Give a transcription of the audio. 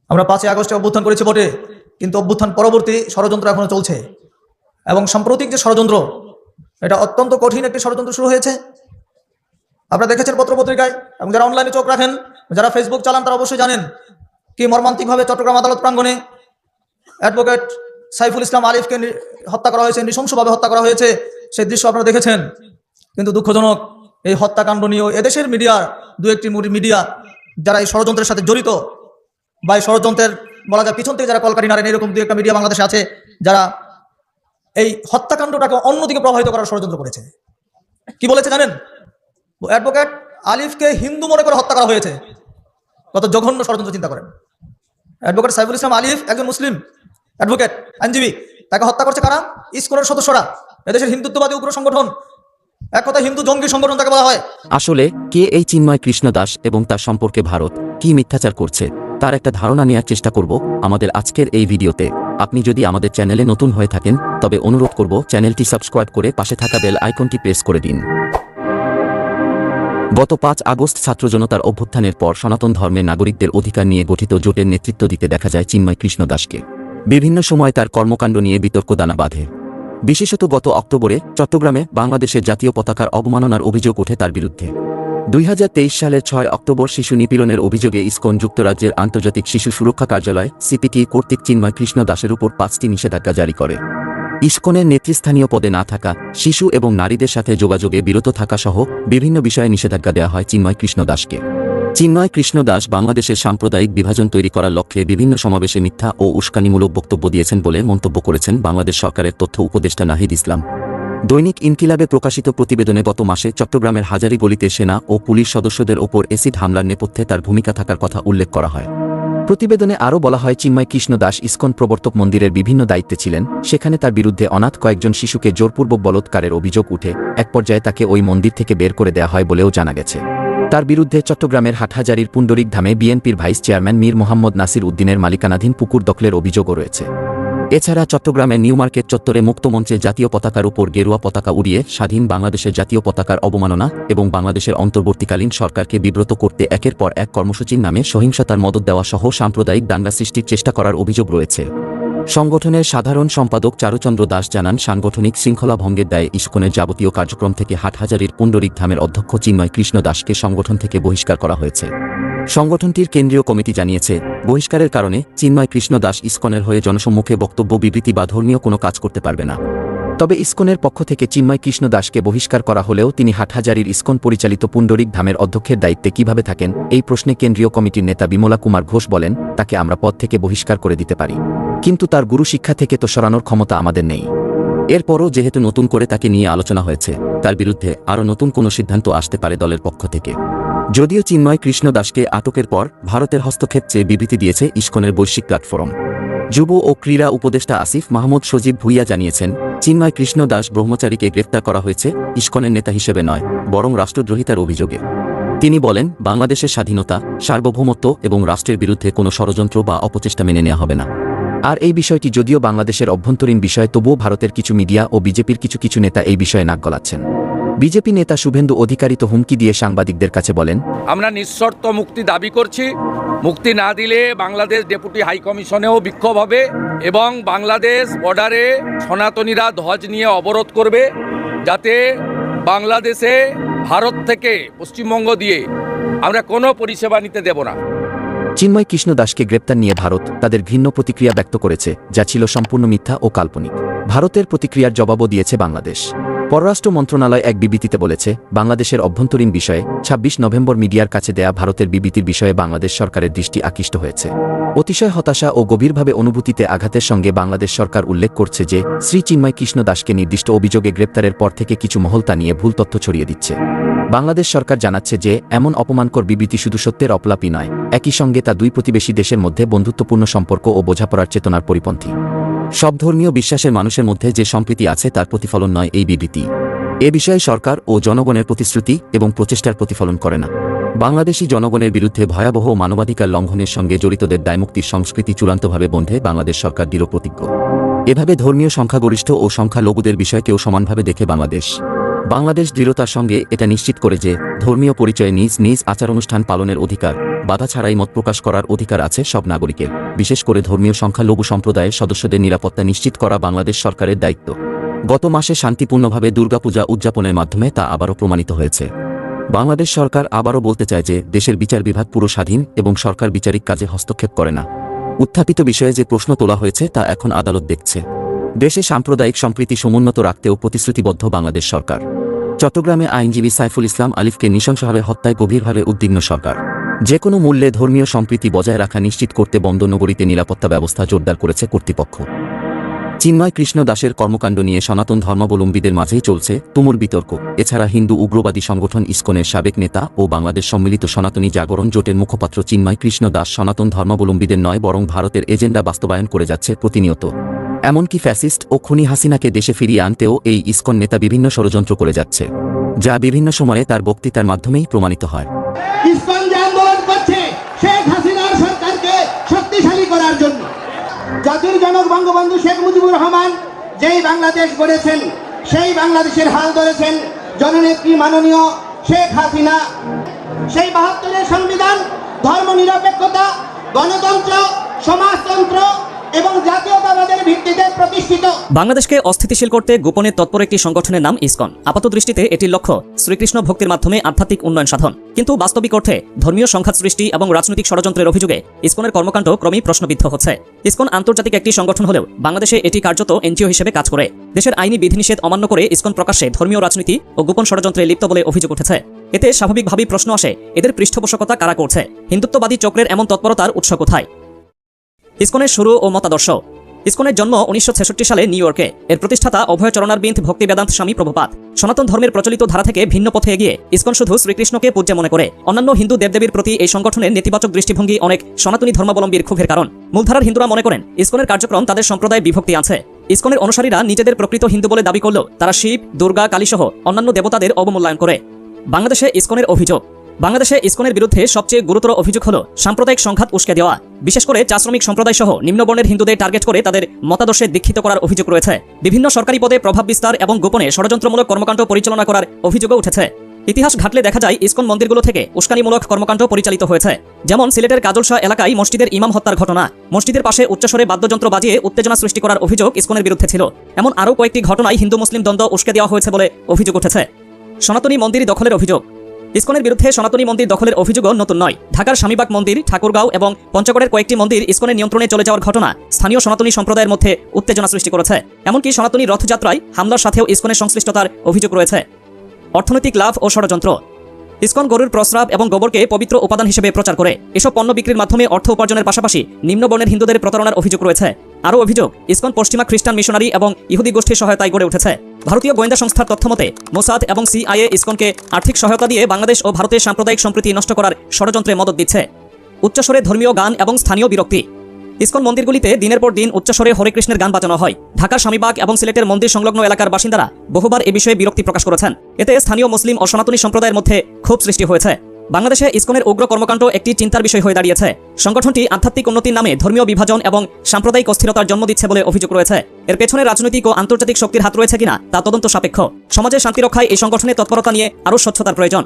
আমরা 5ই আগস্টে অভ্যুত্থান করেছি বটে, কিন্তু অভ্যুত্থান পরবর্তী ষড়যন্ত্র এখনো চলছে এবং সাম্প্রতিক যে ষড়যন্ত্র, এটা অত্যন্ত কঠিন একটি ষড়যন্ত্র শুরু হয়েছে। আপনারা দেখেছেন পত্রপত্রিকায়, এবং যারা অনলাইনে চোখ রাখেন, যারা ফেসবুক চালান, তারা অবশ্যই জানেন কি মর্মান্তিকভাবে চট্টগ্রাম আদালত প্রাঙ্গণে অ্যাডভোকেট সাইফুল ইসলাম আলিফকে হত্যা করা হয়েছে, নৃশংসভাবে হত্যা করা হয়েছে। সেই দৃশ্য আপনারা দেখেছেন। কিন্তু দুঃখজনক, এই হত্যাকাণ্ড নিয়েও এদেশের মিডিয়ার দু একটি মিডিয়া যারা এই ষড়যন্ত্রের সাথে জড়িত বা এই ষড়যন্ত্রের বলা যায় পিছন থেকে যারা কলকারি নাড়েন, এরকম দু একটা মিডিয়া বাংলাদেশে আছে যারা এই হত্যাকাণ্ডটাকে অন্যদিকে প্রভাবিত করার ষড়যন্ত্র করেছে। কি বলেছে জানেন? অ্যাডভোকেট আলিফকে হিন্দু মনে করে হত্যা করা হয়েছে। কত জঘন্য ষড়যন্ত্র চিন্তা করেন। অ্যাডভোকেট সাইফুল ইসলাম আলিফ একজন মুসলিম অ্যাডভোকেট, আইনজীবী। তাকে হত্যা করছে কারা? ইসকনের সদস্যরা, এদেশের হিন্দুত্ববাদী উগ্র সংগঠন, এক কথা হিন্দু জঙ্গি সংগঠন তাকে বলা হয়। আসলে কে এই চিন্ময় কৃষ্ণ দাস এবং তার সম্পর্কে ভারত কি মিথ্যাচার করছে তার একটা ধারণা নেওয়ার চেষ্টা করব আমাদের আজকের এই ভিডিওতে। আপনি যদি আমাদের চ্যানেলে নতুন হয়ে থাকেন তবে অনুরোধ করব চ্যানেলটি সাবস্ক্রাইব করে পাশে থাকা বেল আইকনটি প্রেস করে দিন। গত 5 আগস্ট ছাত্র জনতার অভ্যুত্থানের পর সনাতন ধর্মের নাগরিকদের অধিকার নিয়ে গঠিত জোটের নেতৃত্ব দিতে দেখা যায় চিন্ময় কৃষ্ণ দাসকে। বিভিন্ন সময় তার কর্মকাণ্ড নিয়ে বিতর্ক দানা বাঁধে। বিশেষত গত অক্টোবরে চট্টগ্রামে বাংলাদেশের জাতীয় পতাকার অবমাননার অভিযোগ ওঠে তার বিরুদ্ধে। 2023 সালের 6 অক্টোবর শিশু নিপীড়নের অভিযোগে ইসকন যুক্তরাজ্যের আন্তর্জাতিক শিশু সুরক্ষা কার্যালয় সিপিটি কর্তৃক চিন্ময় কৃষ্ণ দাসের উপর 5টি নিষেধাজ্ঞা জারি করে। ইসকনের নেতৃস্থানীয় পদে না থাকা, শিশু এবং নারীদের সাথে যোগাযোগে বিরত থাকা সহ বিভিন্ন বিষয়ে নিষেধাজ্ঞা দেওয়া হয় চিন্ময় কৃষ্ণ দাসকে। চিন্ময় কৃষ্ণ দাস বাংলাদেশের সাম্প্রদায়িক বিভাজন তৈরি করার লক্ষ্যে বিভিন্ন সমাবেশে মিথ্যা ও উস্কানিমূলক বক্তব্য দিয়েছেন বলে মন্তব্য করেছেন বাংলাদেশ সরকারের তথ্য উপদেষ্টা নাহিদ ইসলাম। দৈনিক ইনকিলাবে প্রকাশিত প্রতিবেদনে গত মাসে চট্টগ্রামের হাজারী গলিতে সেনা ও পুলিশ সদস্যদের ওপর এসিড হামলার নেপথ্যে তার ভূমিকা থাকার কথা উল্লেখ করা হয়। প্রতিবেদনে আরও বলা হয়, চিন্ময় কৃষ্ণ দাস ইসকন প্রবর্তক মন্দিরের বিভিন্ন দায়িত্বে ছিলেন। সেখানে তার বিরুদ্ধে অনাথ কয়েকজন শিশুকে জোরপূর্বক বলৎকারের অভিযোগ উঠে এক পর্যায়ে তাকে ওই মন্দির থেকে বের করে দেওয়া হয় বলেও জানা গেছে। তার বিরুদ্ধে চট্টগ্রামের হাটহাজারীর পুণ্ডরিক ধামে বিএনপির ভাইস চেয়ারম্যান মীর মোহাম্মদ নাসির উদ্দিনের মালিকানাধীন পুকুর দখলের অভিযোগও রয়েছে। এছাড়া চট্টগ্রামের নিউ মার্কেট চত্বরে মুক্তমঞ্চে জাতীয় পতাকার উপর গেরুয়া পতাকা উড়িয়ে স্বাধীন বাংলাদেশের জাতীয় পতাকার অবমাননা এবং বাংলাদেশের অন্তর্বর্তীকালীন সরকারকে বিব্রত করতে একের পর এক কর্মসূচির নামে সহিংসতার মদদ দেওয়া সহ সাম্প্রদায়িক দাঙ্গা সৃষ্টির চেষ্টা করার অভিযোগ রয়েছে। সংগঠনের সাধারণ সম্পাদক চারুচন্দ্র দাস জানান, সাংগঠনিক শৃঙ্খলা ভঙ্গের দায়ে ইসকনের যাবতীয় কার্যক্রম থেকে হাটহাজারীর পুণ্ডরিক ধামের অধ্যক্ষ চিন্ময় কৃষ্ণ দাসকে সংগঠন থেকে বহিষ্কার করা হয়েছে। সংগঠনটির কেন্দ্রীয় কমিটি জানিয়েছে, বহিষ্কারের কারণে চিন্ময় কৃষ্ণ দাস ইসকনের হয়ে জনসম্মুখে বক্তব্য, বিবৃতি বা ধর্মীয় কোনো কাজ করতে পারবে না। তবে ইসকনের পক্ষ থেকে চিন্ময় কৃষ্ণ দাসকে বহিষ্কার করা হলেও তিনি হাটহাজারীর ইসকন পরিচালিত পুণ্ডরিক ধামের অধ্যক্ষের দায়িত্বে কিভাবে থাকেন, এই প্রশ্নে কেন্দ্রীয় কমিটির নেতা বিমলা কুমার ঘোষ বলেন, তাকে আমরা পদ থেকে বহিষ্কার করে দিতে পারি, কিন্তু তার গুরু শিক্ষা থেকে তো সরানোর ক্ষমতা আমাদের নেই। এরপরও যেহেতু নতুন করে তাকে নিয়ে আলোচনা হয়েছে, তার বিরুদ্ধে আরও নতুন কোনো সিদ্ধান্ত আসতে পারে দলের পক্ষ থেকে। যদিও চিন্ময় কৃষ্ণ দাসকে আটকের পর ভারতের হস্তক্ষেপ চেয়ে বিবৃতি দিয়েছে ইসকনের বৈশ্বিক প্ল্যাটফর্ম। যুব ও ক্রীড়া উপদেষ্টা আসিফ মাহমুদ সজীব ভুইয়া জানিয়েছেন, চিন্ময় কৃষ্ণ দাস ব্রহ্মচারীকে গ্রেফতার করা হয়েছে ইসকনের নেতা হিসেবে নয়, বরং রাষ্ট্রদ্রোহিতার অভিযোগে। তিনি বলেন, বাংলাদেশের স্বাধীনতা, সার্বভৌমত্ব এবং রাষ্ট্রের বিরুদ্ধে কোনো ষড়যন্ত্র বা অপচেষ্টা মেনে নেওয়া হবে না। আর এই বিষয়টি যদিও বাংলাদেশের অভ্যন্তরীণ বিষয়, তবুও ভারতের কিছু মিডিয়া ও বিজেপির কিছু নেতা এই বিষয়ে নাক গলাচ্ছেন। বিজেপি নেতা শুভেন্দু অধিকারী তো হুমকি দিয়ে সাংবাদিকদের কাছে বলেন, আমরা নিঃশর্ত মুক্তি দাবি করছি। মুক্তি না দিলে বাংলাদেশ ডেপুটি হাই কমিশনেও বিক্ষোভ হবে এবং বাংলাদেশ বর্ডারে সনাতনীরা ধ্বজ নিয়ে অবরোধ করবে, যাতে বাংলাদেশে ভারত থেকে পশ্চিমবঙ্গ দিয়ে আমরা কোনো পরিষেবা নিতে দেব না। চিন্ময় কৃষ্ণ দাসকে গ্রেপ্তার নিয়ে ভারত তাদের ঘৃণ্য প্রতিক্রিয়া ব্যক্ত করেছে, যা ছিল সম্পূর্ণ মিথ্যা ও কাল্পনিক। ভারতের প্রতিক্রিয়ার জবাবও দিয়েছে বাংলাদেশ। পররাষ্ট্র মন্ত্রণালয় এক বিবৃতিতে বলেছে, বাংলাদেশের অভ্যন্তরীণ বিষয়ে 26 নভেম্বর মিডিয়ার কাছে দেয়া ভারতের বিবৃতির বিষয়ে বাংলাদেশ সরকারের দৃষ্টি আকৃষ্ট হয়েছে। অতিশয় হতাশা ও গভীরভাবে অনুভূতিতে আঘাতের সঙ্গে বাংলাদেশ সরকার উল্লেখ করছে যে, শ্রী চিন্ময় কৃষ্ণ দাসকে নির্দিষ্ট অভিযোগে গ্রেপ্তারের পর থেকে কিছু মহল তা নিয়ে ভুল তথ্য ছড়িয়ে দিচ্ছে। বাংলাদেশ সরকার জানাচ্ছে যে, এমন অপমানকর বিবৃতি শুধু সত্যের অপলাপই নয়, একই সঙ্গে তা দুই প্রতিবেশী দেশের মধ্যে বন্ধুত্বপূর্ণ সম্পর্ক ও বোঝাপড়ার চেতনার পরিপন্থী। সব ধর্মীয় বিশ্বাসের মানুষের মধ্যে যে সম্প্রীতি আছে তার প্রতিফলন নয় এই বিবৃতি। এ বিষয়ে সরকার ও জনগণের প্রতিশ্রুতি এবং প্রচেষ্টার প্রতিফলন করে না। বাংলাদেশি জনগণের বিরুদ্ধে ভয়াবহ মানবাধিকার লঙ্ঘনের সঙ্গে জড়িতদের দায়মুক্তির সংস্কৃতি চূড়ান্তভাবে বন্ধে বাংলাদেশ সরকার দৃঢ়প্রতিজ্ঞ। এভাবে ধর্মীয় সংখ্যাগরিষ্ঠ ও সংখ্যালঘুদের বিষয়কেও সমানভাবে দেখে বাংলাদেশ। বাংলাদেশ দৃঢ়তার সঙ্গে এটা নিশ্চিত করে যে ধর্মীয় পরিচয়ে নিজ নিজ আচার অনুষ্ঠান পালনের অধিকার, বাধা ছাড়াই মত প্রকাশ করার অধিকার আছে সব নাগরিকের। বিশেষ করে ধর্মীয় সংখ্যালঘু সম্প্রদায়ের সদস্যদের নিরাপত্তা নিশ্চিত করা বাংলাদেশ সরকারের দায়িত্ব। গত মাসে শান্তিপূর্ণভাবে দুর্গাপূজা উদযাপনের মাধ্যমে তা আবারও প্রমাণিত হয়েছে। বাংলাদেশ সরকার আবারও বলতে চায় যে দেশের বিচার বিভাগ পুরো স্বাধীন এবং সরকার বিচারিক কাজে হস্তক্ষেপ করে না। উত্থাপিত বিষয়ে যে প্রশ্ন তোলা হয়েছে তা এখন আদালত দেখছে। দেশে সাম্প্রদায়িক সম্প্রীতি সমুন্নত রাখতেও প্রতিশ্রুতিবদ্ধ বাংলাদেশ সরকার। চট্টগ্রামে আইনজীবী সাইফুল ইসলাম আলিফকে নৃশংসভাবে হত্যায় গভীরভাবে উদ্বিগ্ন সরকার। যে কোনো মূল্যে ধর্মীয় সম্প্রীতি বজায় রাখা নিশ্চিত করতে বন্দরনগরীতে নিরাপত্তা ব্যবস্থা জোরদার করেছে কর্তৃপক্ষ। চিন্ময় কৃষ্ণ দাসের কর্মকাণ্ড নিয়ে সনাতন ধর্মাবলম্বীদের মাঝেই চলছে তুমুল বিতর্ক। এছাড়া হিন্দু উগ্রবাদী সংগঠন ইসকনের সাবেক নেতা ও বাংলাদেশ সম্মিলিত সনাতনী জাগরণ জোটের মুখপাত্র চিন্ময় কৃষ্ণ দাস সনাতন ধর্মাবলম্বীদের নয় বরং ভারতের এজেন্ডা বাস্তবায়ন করে যাচ্ছে প্রতিনিয়ত। এমনকি ফ্যাসিস্ট ও খুনি হাসিনাকে দেশে ফিরিয়ে আনতেও এই ইসকন নেতা বিভিন্ন ষড়যন্ত্র করে যাচ্ছে, যা বিভিন্ন সময়ে তার বক্তৃতার মাধ্যমেই প্রমাণিত হয়। ইসকন যে আন্দোলন করছে শেখ হাসিনার সরকারকে শক্তিশালী করার জন্য। জাতির জনক বঙ্গবন্ধু শেখ মুজিবুর রহমান যেই বাংলাদেশ গড়েছেন, সেই বাংলাদেশের হাল ধরেছেন জননেত্রী মাননীয় শেখ হাসিনা। সেই ৭২-এর সংবিধান ধর্মনিরপেক্ষতা, গণতন্ত্র, সমাজতন্ত্র এবং জাতীয়তাবাদের ভিত্তিতে প্রতিষ্ঠিত। বাংলাদেশকে অস্থিতিশীল করতে গোপনে তৎপর একটি সংগঠনের নাম ইসকন। আপাত দৃষ্টিতে এটির লক্ষ্য শ্রীকৃষ্ণ ভক্তির মাধ্যমে আধ্যাত্মিক উন্নয়ন সাধন, কিন্তু বাস্তবিক অর্থে ধর্মীয় সংঘাত সৃষ্টি এবং রাজনৈতিক ষড়যন্ত্রের অভিযোগে ইসকনের কর্মকাণ্ড ক্রমেই প্রশ্নবিদ্ধ হচ্ছে। ইসকন আন্তর্জাতিক একটি সংগঠন হলেও বাংলাদেশে এটি কার্যত এনজিও হিসেবে কাজ করে। দেশের আইনি বিধিনিষেধ অমান্য করে ইসকন প্রকাশ্যে ধর্মীয় রাজনীতি ও গোপন ষড়যন্ত্রে লিপ্ত বলে অভিযোগ উঠেছে। এতে স্বাভাবিকভাবেই প্রশ্ন আসে, এদের পৃষ্ঠপোষকতা কারা করছে? হিন্দুত্ববাদী চক্রের এমন তৎপরতার উৎস কোথায়? ইসকনের শুরু ও মতাদর্শ। ইসকনের জন্ম 1966 সালে নিউ ইয়র্কে। এর প্রতিষ্ঠাতা অভয়চরণারবিন্দ ভক্তি বেদান্ত স্বামী প্রভুপাদ। সনাতন ধর্মের প্রচলিত ধারা থেকে ভিন্ন পথে এগিয়ে ইসকন শুধু শ্রীকৃষ্ণকে পূজ্য মনে করে। অন্যান্য হিন্দু দেবদেবীর প্রতি এই সংগঠনের নেতিবাচক দৃষ্টিভঙ্গি অনেক সনাতনী ধর্মাবলম্বীর ক্ষোভের কারণ। মূলধারার হিন্দুরা মনে করেন ইসকনের কার্যক্রম তাদের সম্প্রদায়ে বিভক্তি আছে। ইসকনের অনুসারীরা নিজেদের প্রকৃত হিন্দু বলে দাবি করলেও তারা শিব, দুর্গা, কালীসহ অন্যান্য দেবতাদের অবমূল্যায়ন করে। বাংলাদেশে ইসকনের অভিযোগ। বাংলাদেশে ইসকনের বিরুদ্ধে সবচেয়ে গুরুতর অভিযোগ হল সাম্প্রদায়িক সংঘাত উস্কে দেওয়া। বিশেষ করে চা শ্রমিক সম্প্রদায় সহ নিম্নবর্ণের হিন্দুদের টার্গেট করে তাদের মতাদর্শে দীক্ষিত করার অভিযোগ রয়েছে। বিভিন্ন সরকারি পদে প্রভাব বিস্তার এবং গোপনে ষড়যন্ত্রমূলক কর্মকাণ্ড পরিচালনা করার অভিযোগও উঠেছে। ইতিহাস ঘাটলে দেখা যায় ইসকন মন্দিরগুলো থেকে উস্কানিমূলক কর্মকাণ্ড পরিচালিত হয়েছে। যেমন সিলেটের কাজলশাহ এলাকায় মসজিদের ইমাম হত্যার ঘটনা। মসজিদের পাশে উচ্চস্বরে বাদ্যযন্ত্র বাজিয়ে উত্তেজনা সৃষ্টি করার অভিযোগ ইসকনের বিরুদ্ধে ছিল। এমন আরও কয়েকটি ঘটনায় হিন্দু মুসলিম দ্বন্দ্ব উস্কে দেওয়া হয়েছে বলে অভিযোগ উঠেছে। সনাতনী মন্দির দখলের অভিযোগ। ইসকনের বিরুদ্ধে সনাতনী মন্দির দখলের অভিযোগও নতুন নয়। ঢাকার স্বামীবাগ মন্দির, ঠাকুরগাঁও এবং পঞ্চগড়ের কয়েকটি মন্দির ইসকনের নিয়ন্ত্রণে চলে যাওয়ার ঘটনা স্থানীয় সনাতনী সম্প্রদায়ের মধ্যে উত্তেজনা সৃষ্টি করেছে। এমনকি সনাতনী রথযাত্রায় হামলার সাথেও ইসকনের সংশ্লিষ্টতার অভিযোগ রয়েছে। অর্থনৈতিক লাভ ও ষড়যন্ত্র। ইসকন গরুর প্রস্রাব এবং গোবরকে পবিত্র উপাদান হিসেবে প্রচার করে। এসব পণ্য বিক্রির মাধ্যমে অর্থ উপার্জনের পাশাপাশি নিম্নবর্ণের হিন্দুদের প্রতারণার অভিযোগ রয়েছে। আরও অভিযোগ, ইসকন পশ্চিমা খ্রিস্টান মিশনারি এবং ইহুদি গোষ্ঠীর সহায়তায় গড়ে উঠেছে। ভারতীয় গোয়েন্দা সংস্থার তথ্যমতে মোসাদ এবং CIA ইসকনকে আর্থিক সহায়তা দিয়ে বাংলাদেশ ও ভারতের সাম্প্রদায়িক সম্প্রীতি নষ্ট করার ষড়যন্ত্রে মদত দিচ্ছে। উচ্চস্বরে ধর্মীয় গান এবং স্থানীয় বিরক্তি। ইসকন মন্দিরগুলিতে দিনের পর দিন উচ্চস্বরে হরে কৃষ্ণের গান বাজানো হয়। ঢাকার স্বামীবাগ এবং সিলেটের মন্দির সংলগ্ন এলাকার বাসিন্দারা বহুবার এ বিষয়ে বিরক্তি প্রকাশ করেছেন। এতে স্থানীয় মুসলিম ও সনাতনী সম্প্রদায়ের মধ্যে ক্ষোভ সৃষ্টি হয়েছে। বাংলাদেশে ইসকনের উগ্র কর্মকাণ্ড একটি চিন্তার বিষয় হয়ে দাঁড়িয়েছে। সংগঠনটি আধ্যাত্মিক উন্নতির নামে ধর্মীয় বিভাজন এবং সাম্প্রদায়িক অস্থিরতার জন্ম দিচ্ছে বলে অভিযোগ রয়েছে। এর পেছনে রাজনৈতিক ও আন্তর্জাতিক শক্তির হাত রয়েছে কিনা তা তদন্ত সাপেক্ষ। সমাজের শান্তি রক্ষায় এই সংগঠনের তৎপরতা নিয়ে আরও স্বচ্ছতার প্রয়োজন।